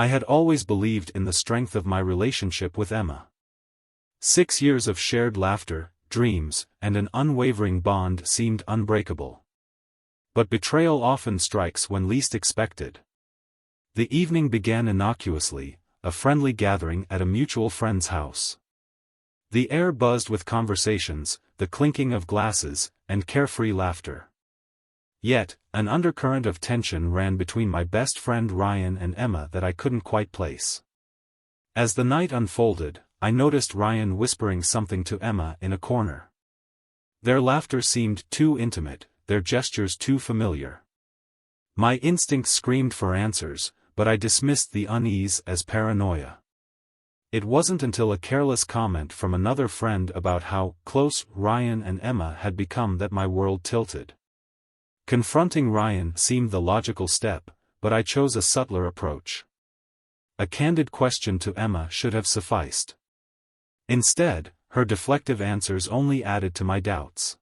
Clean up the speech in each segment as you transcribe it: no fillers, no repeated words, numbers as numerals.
I had always believed in the strength of my relationship with Emma. 6 years of shared laughter, dreams, and an unwavering bond seemed unbreakable. But betrayal often strikes when least expected. The evening began innocuously, a friendly gathering at a mutual friend's house. The air buzzed with conversations, the clinking of glasses, and carefree laughter. Yet, an undercurrent of tension ran between my best friend Ryan and Emma that I couldn't quite place. As the night unfolded, I noticed Ryan whispering something to Emma in a corner. Their laughter seemed too intimate, their gestures too familiar. My instincts screamed for answers, but I dismissed the unease as paranoia. It wasn't until a careless comment from another friend about how close Ryan and Emma had become that my world tilted. Confronting Ryan seemed the logical step, but I chose a subtler approach. A candid question to Emma should have sufficed. Instead, her deflective answers only added to my doubts.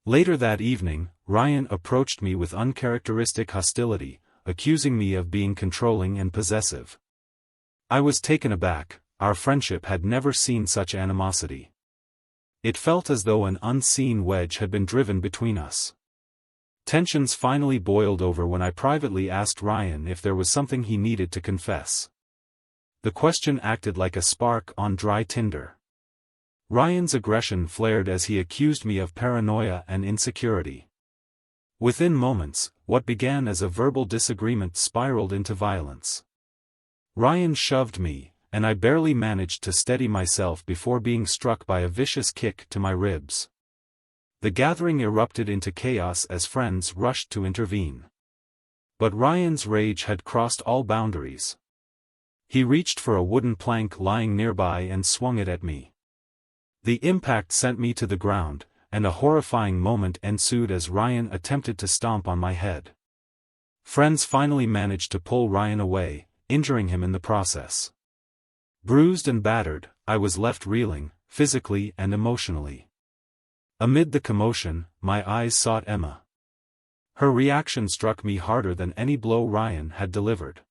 Later that evening, Ryan approached me with uncharacteristic hostility, accusing me of being controlling and possessive. I was taken aback. Our friendship had never seen such animosity. It felt as though an unseen wedge had been driven between us. Tensions finally boiled over when I privately asked Ryan if there was something he needed to confess. The question acted like a spark on dry tinder. Ryan's aggression flared as he accused me of paranoia and insecurity. Within moments, what began as a verbal disagreement spiraled into violence. Ryan shoved me, and I barely managed to steady myself before being struck by a vicious kick to my ribs. The gathering erupted into chaos as friends rushed to intervene. But Ryan's rage had crossed all boundaries. He reached for a wooden plank lying nearby and swung it at me. The impact sent me to the ground, and a horrifying moment ensued as Ryan attempted to stomp on my head. Friends finally managed to pull Ryan away, injuring him in the process. Bruised and battered, I was left reeling, physically and emotionally. Amid the commotion, my eyes sought Emma. Her reaction struck me harder than any blow Ryan had delivered.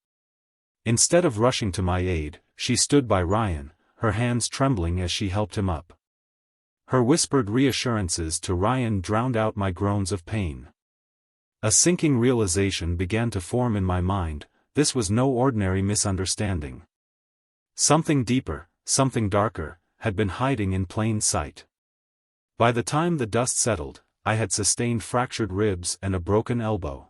Instead of rushing to my aid, she stood by Ryan, her hands trembling as she helped him up. Her whispered reassurances to Ryan drowned out my groans of pain. A sinking realization began to form in my mind: this was no ordinary misunderstanding. Something deeper, something darker, had been hiding in plain sight. By the time the dust settled, I had sustained fractured ribs and a broken elbow.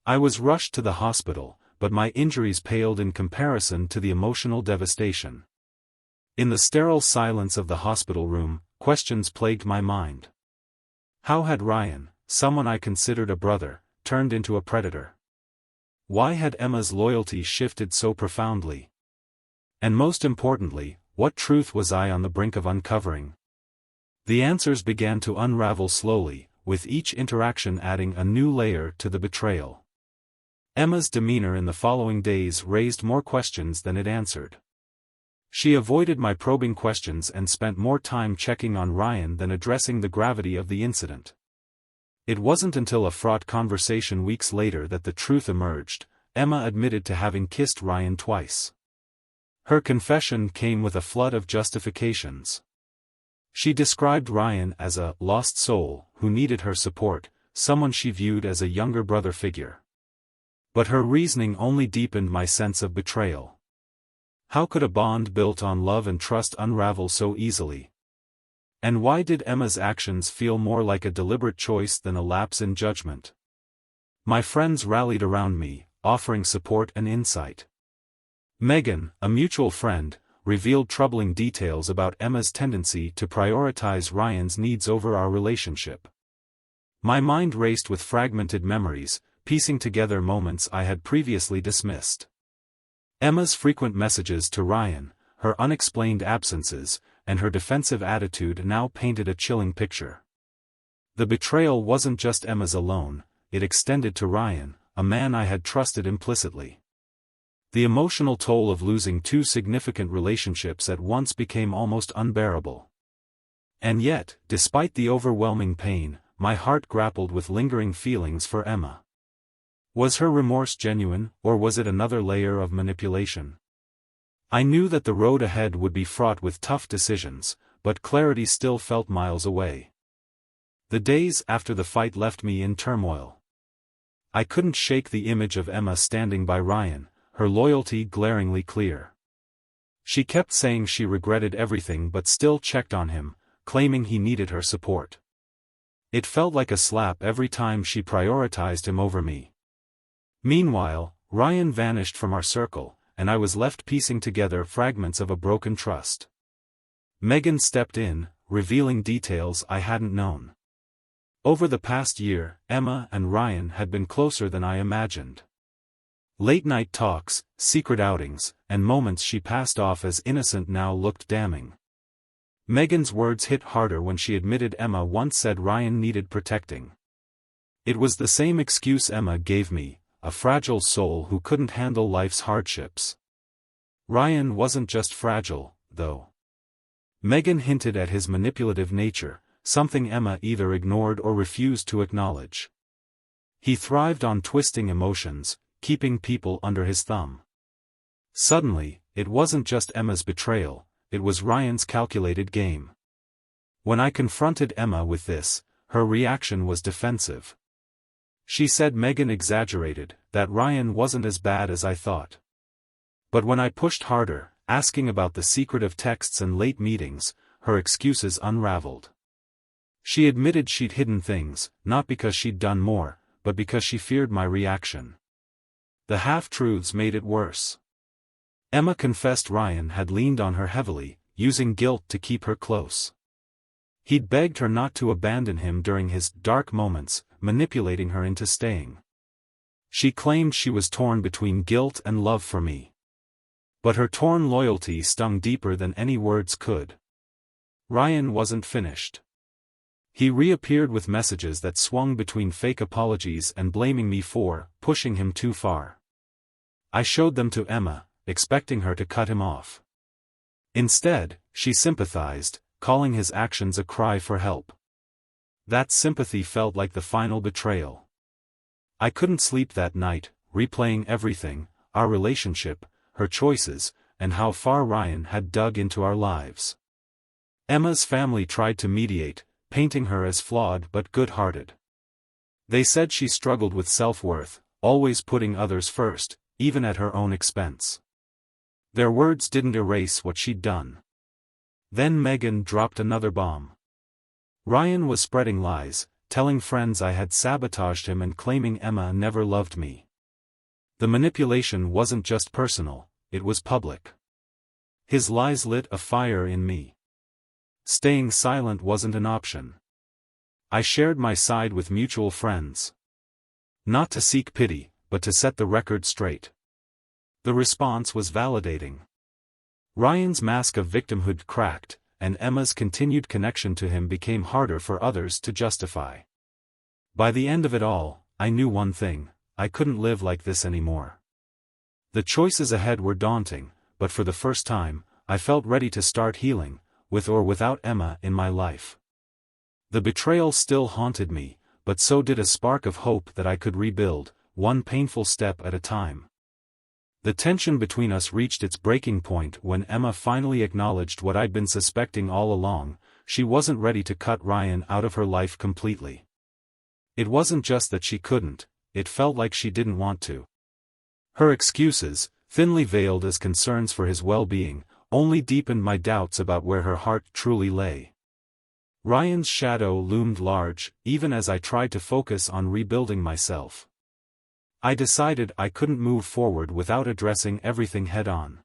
I was rushed to the hospital, but my injuries paled in comparison to the emotional devastation. In the sterile silence of the hospital room, questions plagued my mind. How had Ryan, someone I considered a brother, turned into a predator? Why had Emma's loyalty shifted so profoundly? And most importantly, what truth was I on the brink of uncovering? The answers began to unravel slowly, with each interaction adding a new layer to the betrayal. Emma's demeanor in the following days raised more questions than it answered. She avoided my probing questions and spent more time checking on Ryan than addressing the gravity of the incident. It wasn't until a fraught conversation weeks later that the truth emerged. Emma admitted to having kissed Ryan twice. Her confession came with a flood of justifications. She described Ryan as a lost soul who needed her support, someone she viewed as a younger brother figure. But her reasoning only deepened my sense of betrayal. How could a bond built on love and trust unravel so easily? And why did Emma's actions feel more like a deliberate choice than a lapse in judgment? My friends rallied around me, offering support and insight. Megan, a mutual friend, revealed troubling details about Emma's tendency to prioritize Ryan's needs over our relationship. My mind raced with fragmented memories, piecing together moments I had previously dismissed. Emma's frequent messages to Ryan, her unexplained absences, and her defensive attitude now painted a chilling picture. The betrayal wasn't just Emma's alone, it extended to Ryan, a man I had trusted implicitly. The emotional toll of losing two significant relationships at once became almost unbearable. And yet, despite the overwhelming pain, my heart grappled with lingering feelings for Emma. Was her remorse genuine, or was it another layer of manipulation? I knew that the road ahead would be fraught with tough decisions, but clarity still felt miles away. The days after the fight left me in turmoil. I couldn't shake the image of Emma standing by Ryan, her loyalty glaringly clear. She kept saying she regretted everything but still checked on him, claiming he needed her support. It felt like a slap every time she prioritized him over me. Meanwhile, Ryan vanished from our circle, and I was left piecing together fragments of a broken trust. Megan stepped in, revealing details I hadn't known. Over the past year, Emma and Ryan had been closer than I imagined. Late-night talks, secret outings, and moments she passed off as innocent now looked damning. Megan's words hit harder when she admitted Emma once said Ryan needed protecting. It was the same excuse Emma gave me, a fragile soul who couldn't handle life's hardships. Ryan wasn't just fragile, though. Megan hinted at his manipulative nature, something Emma either ignored or refused to acknowledge. He thrived on twisting emotions, keeping people under his thumb. Suddenly, it wasn't just Emma's betrayal, it was Ryan's calculated game. When I confronted Emma with this, her reaction was defensive. She said Megan exaggerated, that Ryan wasn't as bad as I thought. But when I pushed harder, asking about the secretive texts and late meetings, her excuses unraveled. She admitted she'd hidden things, not because she'd done more, but because she feared my reaction. The half-truths made it worse. Emma confessed Ryan had leaned on her heavily, using guilt to keep her close. He'd begged her not to abandon him during his dark moments, manipulating her into staying. She claimed she was torn between guilt and love for me. But her torn loyalty stung deeper than any words could. Ryan wasn't finished. He reappeared with messages that swung between fake apologies and blaming me for pushing him too far. I showed them to Emma, expecting her to cut him off. Instead, she sympathized, calling his actions a cry for help. That sympathy felt like the final betrayal. I couldn't sleep that night, replaying everything, our relationship, her choices, and how far Ryan had dug into our lives. Emma's family tried to mediate, painting her as flawed but good-hearted. They said she struggled with self-worth, always putting others first, even at her own expense. Their words didn't erase what she'd done. Then Megan dropped another bomb. Ryan was spreading lies, telling friends I had sabotaged him and claiming Emma never loved me. The manipulation wasn't just personal, it was public. His lies lit a fire in me. Staying silent wasn't an option. I shared my side with mutual friends. Not to seek pity, but to set the record straight. The response was validating. Ryan's mask of victimhood cracked, and Emma's continued connection to him became harder for others to justify. By the end of it all, I knew one thing: I couldn't live like this anymore. The choices ahead were daunting, but for the first time, I felt ready to start healing, with or without Emma in my life. The betrayal still haunted me, but so did a spark of hope that I could rebuild, one painful step at a time. The tension between us reached its breaking point when Emma finally acknowledged what I'd been suspecting all along: she wasn't ready to cut Ryan out of her life completely. It wasn't just that she couldn't, it felt like she didn't want to. Her excuses, thinly veiled as concerns for his well-being, only deepened my doubts about where her heart truly lay. Ryan's shadow loomed large, even as I tried to focus on rebuilding myself. I decided I couldn't move forward without addressing everything head-on.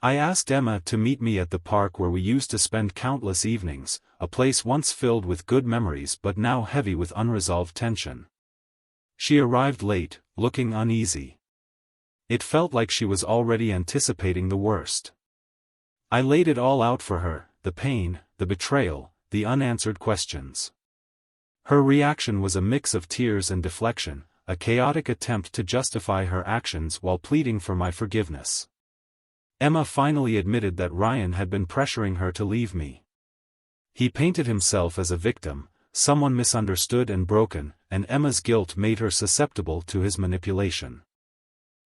I asked Emma to meet me at the park where we used to spend countless evenings, a place once filled with good memories but now heavy with unresolved tension. She arrived late, looking uneasy. It felt like she was already anticipating the worst. I laid it all out for her: the pain, the betrayal, the unanswered questions. Her reaction was a mix of tears and deflection, a chaotic attempt to justify her actions while pleading for my forgiveness. Emma finally admitted that Ryan had been pressuring her to leave me. He painted himself as a victim, someone misunderstood and broken, and Emma's guilt made her susceptible to his manipulation.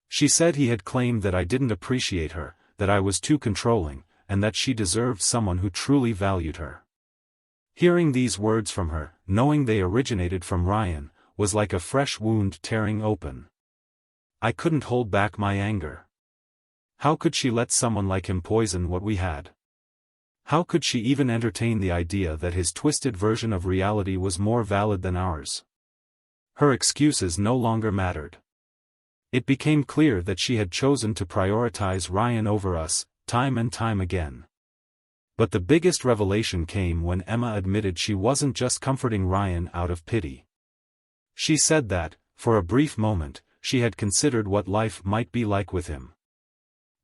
She said he had claimed that I didn't appreciate her, that I was too controlling, and that she deserved someone who truly valued her. Hearing these words from her, knowing they originated from Ryan, was like a fresh wound tearing open. I couldn't hold back my anger. How could she let someone like him poison what we had? How could she even entertain the idea that his twisted version of reality was more valid than ours? Her excuses no longer mattered. It became clear that she had chosen to prioritize Ryan over us, time and time again. But the biggest revelation came when Emma admitted she wasn't just comforting Ryan out of pity. She said that, for a brief moment, she had considered what life might be like with him.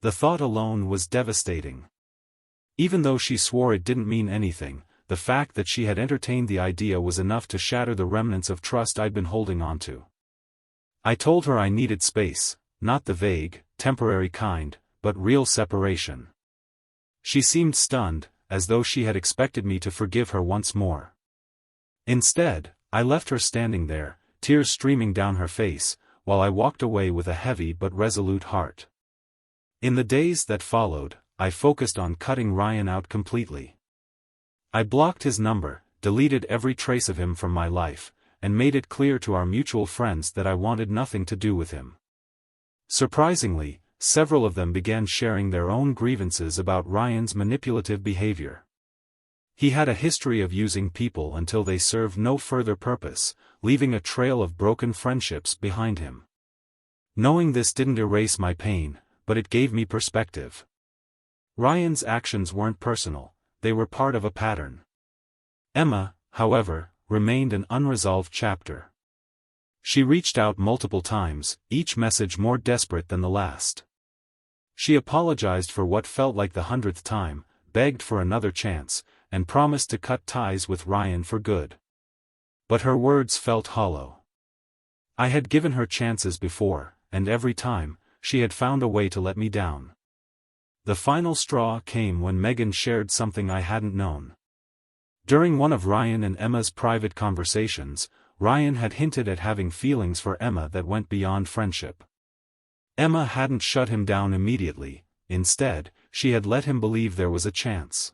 The thought alone was devastating. Even though she swore it didn't mean anything, the fact that she had entertained the idea was enough to shatter the remnants of trust I'd been holding onto. I told her I needed space, not the vague, temporary kind, but real separation. She seemed stunned, as though she had expected me to forgive her once more. Instead, I left her standing there, tears streaming down her face, while I walked away with a heavy but resolute heart. In the days that followed, I focused on cutting Ryan out completely. I blocked his number, deleted every trace of him from my life, and made it clear to our mutual friends that I wanted nothing to do with him. Surprisingly, several of them began sharing their own grievances about Ryan's manipulative behavior. He had a history of using people until they served no further purpose, leaving a trail of broken friendships behind him. Knowing this didn't erase my pain, but it gave me perspective. Ryan's actions weren't personal, they were part of a pattern. Emma, however, remained an unresolved chapter. She reached out multiple times, each message more desperate than the last. She apologized for what felt like the 100th time, begged for another chance, and promised to cut ties with Ryan for good. But her words felt hollow. I had given her chances before, and every time, she had found a way to let me down. The final straw came when Megan shared something I hadn't known. During one of Ryan and Emma's private conversations, Ryan had hinted at having feelings for Emma that went beyond friendship. Emma hadn't shut him down immediately, instead, she had let him believe there was a chance.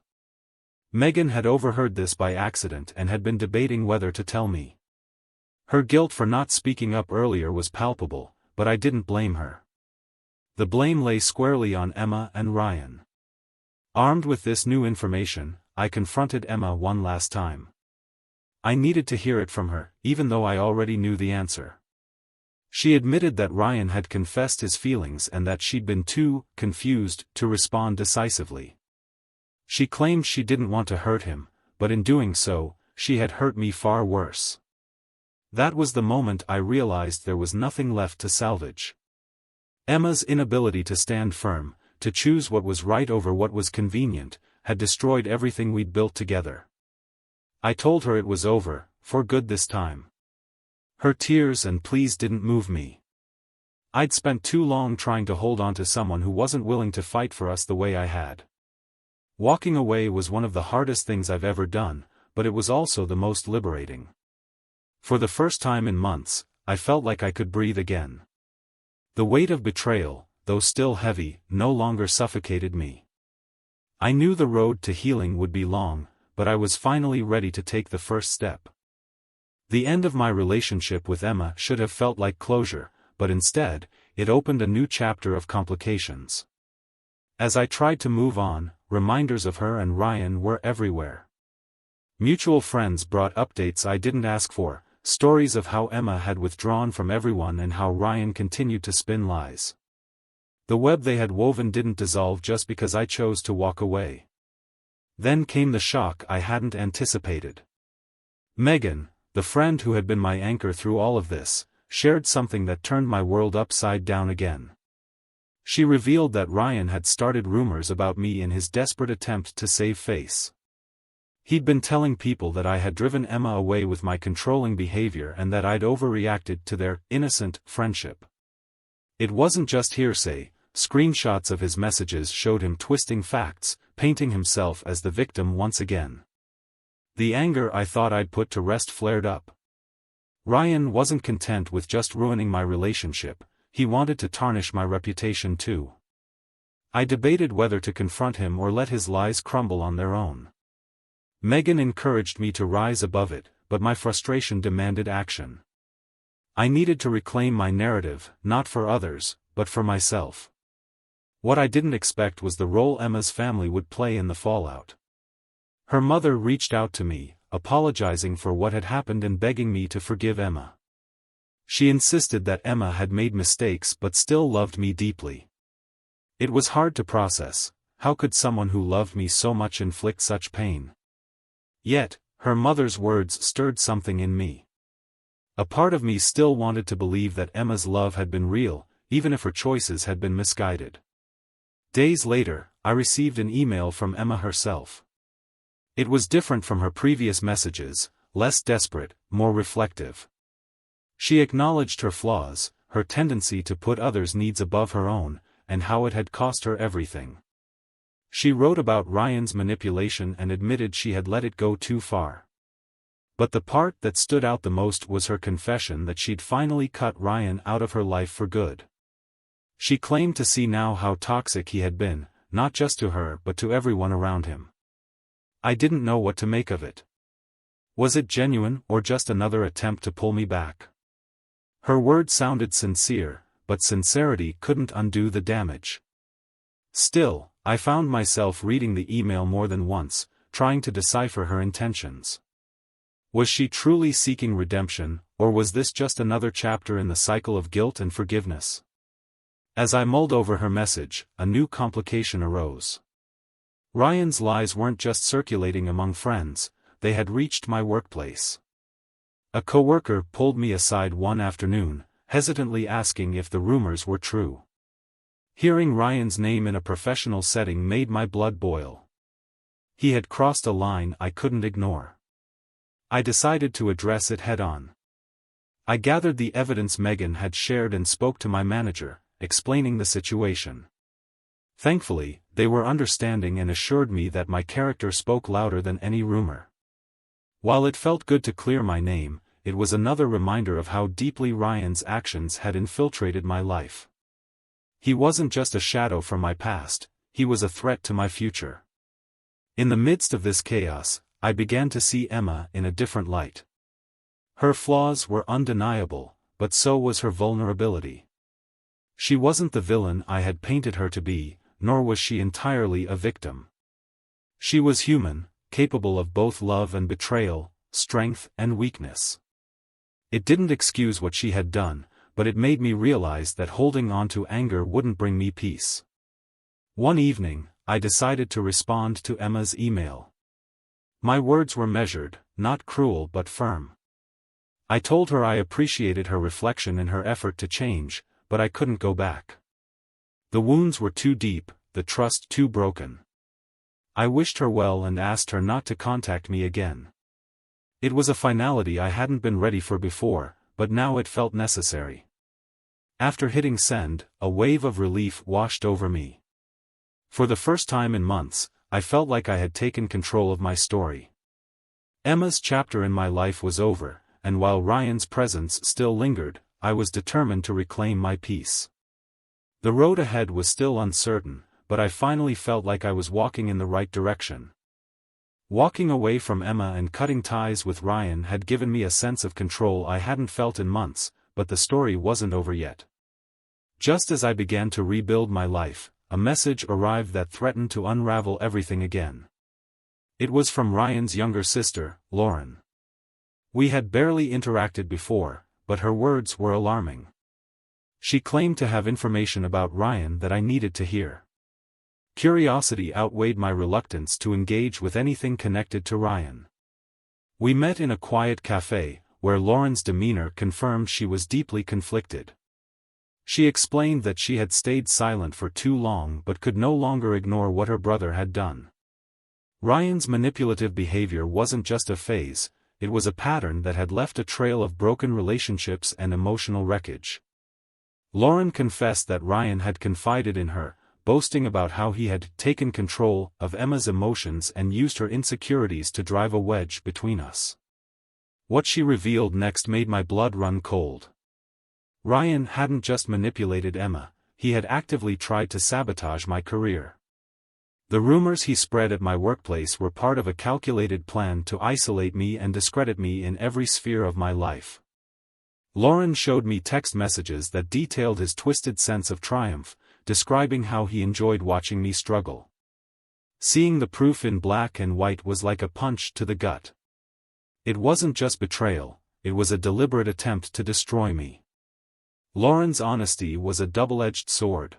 Megan had overheard this by accident and had been debating whether to tell me. Her guilt for not speaking up earlier was palpable, but I didn't blame her. The blame lay squarely on Emma and Ryan. Armed with this new information, I confronted Emma one last time. I needed to hear it from her, even though I already knew the answer. She admitted that Ryan had confessed his feelings and that she'd been too confused to respond decisively. She claimed she didn't want to hurt him, but in doing so, she had hurt me far worse. That was the moment I realized there was nothing left to salvage. Emma's inability to stand firm, to choose what was right over what was convenient, had destroyed everything we'd built together. I told her it was over, for good this time. Her tears and pleas didn't move me. I'd spent too long trying to hold on to someone who wasn't willing to fight for us the way I had. Walking away was one of the hardest things I've ever done, but it was also the most liberating. For the first time in months, I felt like I could breathe again. The weight of betrayal, though still heavy, no longer suffocated me. I knew the road to healing would be long, but I was finally ready to take the first step. The end of my relationship with Emma should have felt like closure, but instead, it opened a new chapter of complications. As I tried to move on, reminders of her and Ryan were everywhere. Mutual friends brought updates I didn't ask for, stories of how Emma had withdrawn from everyone and how Ryan continued to spin lies. The web they had woven didn't dissolve just because I chose to walk away. Then came the shock I hadn't anticipated. Megan, the friend who had been my anchor through all of this, shared something that turned my world upside down again. She revealed that Ryan had started rumors about me in his desperate attempt to save face. He'd been telling people that I had driven Emma away with my controlling behavior and that I'd overreacted to their innocent friendship. It wasn't just hearsay. Screenshots of his messages showed him twisting facts, painting himself as the victim once again. The anger I thought I'd put to rest flared up. Ryan wasn't content with just ruining my relationship, he wanted to tarnish my reputation too. I debated whether to confront him or let his lies crumble on their own. Megan encouraged me to rise above it, but my frustration demanded action. I needed to reclaim my narrative, not for others, but for myself. What I didn't expect was the role Emma's family would play in the fallout. Her mother reached out to me, apologizing for what had happened and begging me to forgive Emma. She insisted that Emma had made mistakes but still loved me deeply. It was hard to process. How could someone who loved me so much inflict such pain? Yet, her mother's words stirred something in me. A part of me still wanted to believe that Emma's love had been real, even if her choices had been misguided. Days later, I received an email from Emma herself. It was different from her previous messages, less desperate, more reflective. She acknowledged her flaws, her tendency to put others' needs above her own, and how it had cost her everything. She wrote about Ryan's manipulation and admitted she had let it go too far. But the part that stood out the most was her confession that she'd finally cut Ryan out of her life for good. She claimed to see now how toxic he had been, not just to her but to everyone around him. I didn't know what to make of it. Was it genuine or just another attempt to pull me back? Her words sounded sincere, but sincerity couldn't undo the damage. Still, I found myself reading the email more than once, trying to decipher her intentions. Was she truly seeking redemption, or was this just another chapter in the cycle of guilt and forgiveness? As I mulled over her message, a new complication arose. Ryan's lies weren't just circulating among friends, they had reached my workplace. A coworker pulled me aside one afternoon, hesitantly asking if the rumors were true. Hearing Ryan's name in a professional setting made my blood boil. He had crossed a line I couldn't ignore. I decided to address it head-on. I gathered the evidence Megan had shared and spoke to my manager, explaining the situation. Thankfully, they were understanding and assured me that my character spoke louder than any rumor. While it felt good to clear my name, it was another reminder of how deeply Ryan's actions had infiltrated my life. He wasn't just a shadow from my past, he was a threat to my future. In the midst of this chaos, I began to see Emma in a different light. Her flaws were undeniable, but so was her vulnerability. She wasn't the villain I had painted her to be, nor was she entirely a victim. She was human, capable of both love and betrayal, strength and weakness. It didn't excuse what she had done, but it made me realize that holding on to anger wouldn't bring me peace. One evening, I decided to respond to Emma's email. My words were measured, not cruel but firm. I told her I appreciated her reflection and her effort to change, but I couldn't go back. The wounds were too deep, the trust too broken. I wished her well and asked her not to contact me again. It was a finality I hadn't been ready for before, but now it felt necessary. After hitting send, a wave of relief washed over me. For the first time in months, I felt like I had taken control of my story. Emma's chapter in my life was over, and while Ryan's presence still lingered, I was determined to reclaim my peace. The road ahead was still uncertain, but I finally felt like I was walking in the right direction. Walking away from Emma and cutting ties with Ryan had given me a sense of control I hadn't felt in months, but the story wasn't over yet. Just as I began to rebuild my life, a message arrived that threatened to unravel everything again. It was from Ryan's younger sister, Lauren. We had barely interacted before, but her words were alarming. She claimed to have information about Ryan that I needed to hear. Curiosity outweighed my reluctance to engage with anything connected to Ryan. We met in a quiet cafe, where Lauren's demeanor confirmed she was deeply conflicted. She explained that she had stayed silent for too long but could no longer ignore what her brother had done. Ryan's manipulative behavior wasn't just a phase, it was a pattern that had left a trail of broken relationships and emotional wreckage. Lauren confessed that Ryan had confided in her, boasting about how he had taken control of Emma's emotions and used her insecurities to drive a wedge between us. What she revealed next made my blood run cold. Ryan hadn't just manipulated Emma, he had actively tried to sabotage my career. The rumors he spread at my workplace were part of a calculated plan to isolate me and discredit me in every sphere of my life. Lauren showed me text messages that detailed his twisted sense of triumph, describing how he enjoyed watching me struggle. Seeing the proof in black and white was like a punch to the gut. It wasn't just betrayal, it was a deliberate attempt to destroy me. Lauren's honesty was a double-edged sword.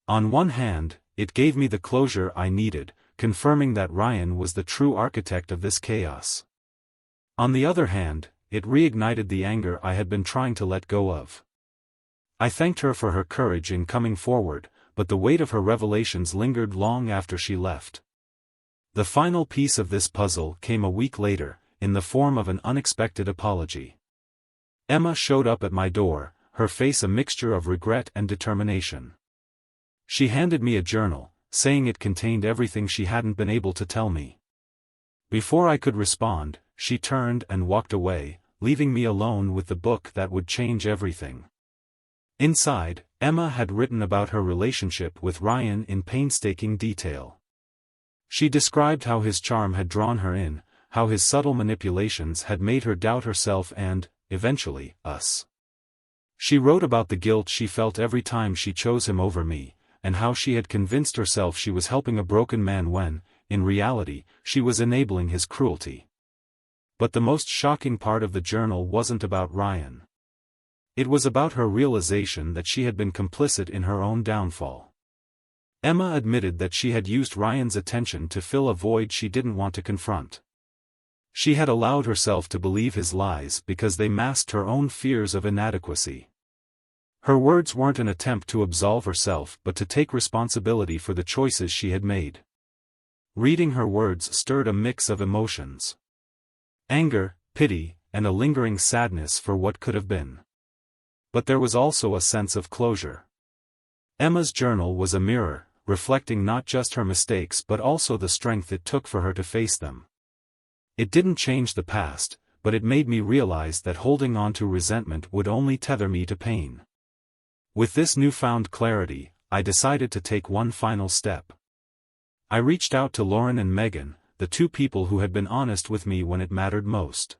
On one hand, it gave me the closure I needed, confirming that Ryan was the true architect of this chaos. On the other hand, it reignited the anger I had been trying to let go of. I thanked her for her courage in coming forward, but the weight of her revelations lingered long after she left. The final piece of this puzzle came a week later, in the form of an unexpected apology. Emma showed up at my door, her face a mixture of regret and determination. She handed me a journal, saying it contained everything she hadn't been able to tell me. Before I could respond, she turned and walked away, leaving me alone with the book that would change everything. Inside, Emma had written about her relationship with Ryan in painstaking detail. She described how his charm had drawn her in, how his subtle manipulations had made her doubt herself and, eventually, us. She wrote about the guilt she felt every time she chose him over me, and how she had convinced herself she was helping a broken man when, in reality, she was enabling his cruelty. But the most shocking part of the journal wasn't about Ryan. It was about her realization that she had been complicit in her own downfall. Emma admitted that she had used Ryan's attention to fill a void she didn't want to confront. She had allowed herself to believe his lies because they masked her own fears of inadequacy. Her words weren't an attempt to absolve herself but to take responsibility for the choices she had made. Reading her words stirred a mix of emotions. Anger, pity, and a lingering sadness for what could have been. But there was also a sense of closure. Emma's journal was a mirror, reflecting not just her mistakes but also the strength it took for her to face them. It didn't change the past, but it made me realize that holding on to resentment would only tether me to pain. With this newfound clarity, I decided to take one final step. I reached out to Lauren and Megan, the two people who had been honest with me when it mattered most.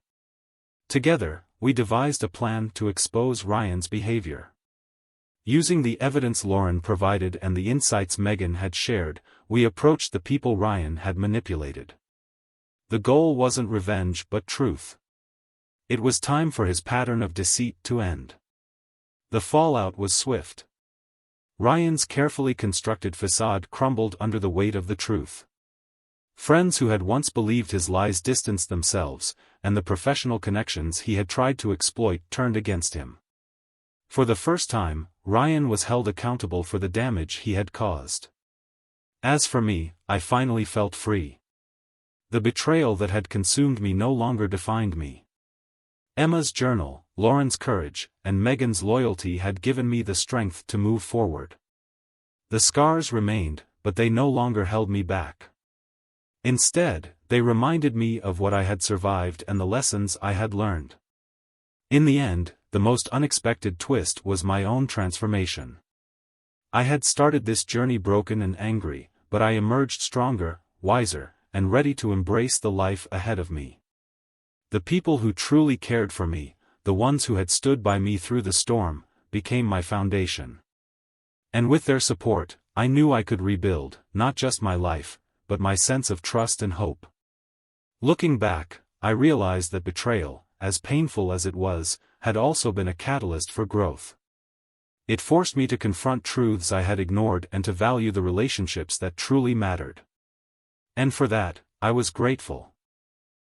Together, we devised a plan to expose Ryan's behavior. Using the evidence Lauren provided and the insights Megan had shared, we approached the people Ryan had manipulated. The goal wasn't revenge but truth. It was time for his pattern of deceit to end. The fallout was swift. Ryan's carefully constructed facade crumbled under the weight of the truth. Friends who had once believed his lies distanced themselves, and the professional connections he had tried to exploit turned against him. For the first time, Ryan was held accountable for the damage he had caused. As for me, I finally felt free. The betrayal that had consumed me no longer defined me. Emma's journal, Lauren's courage, and Megan's loyalty had given me the strength to move forward. The scars remained, but they no longer held me back. Instead, they reminded me of what I had survived and the lessons I had learned. In the end, the most unexpected twist was my own transformation. I had started this journey broken and angry, but I emerged stronger, wiser, and ready to embrace the life ahead of me. The people who truly cared for me, the ones who had stood by me through the storm, became my foundation. And with their support, I knew I could rebuild, not just my life, but my sense of trust and hope. Looking back, I realized that betrayal, as painful as it was, had also been a catalyst for growth. It forced me to confront truths I had ignored and to value the relationships that truly mattered. And for that, I was grateful.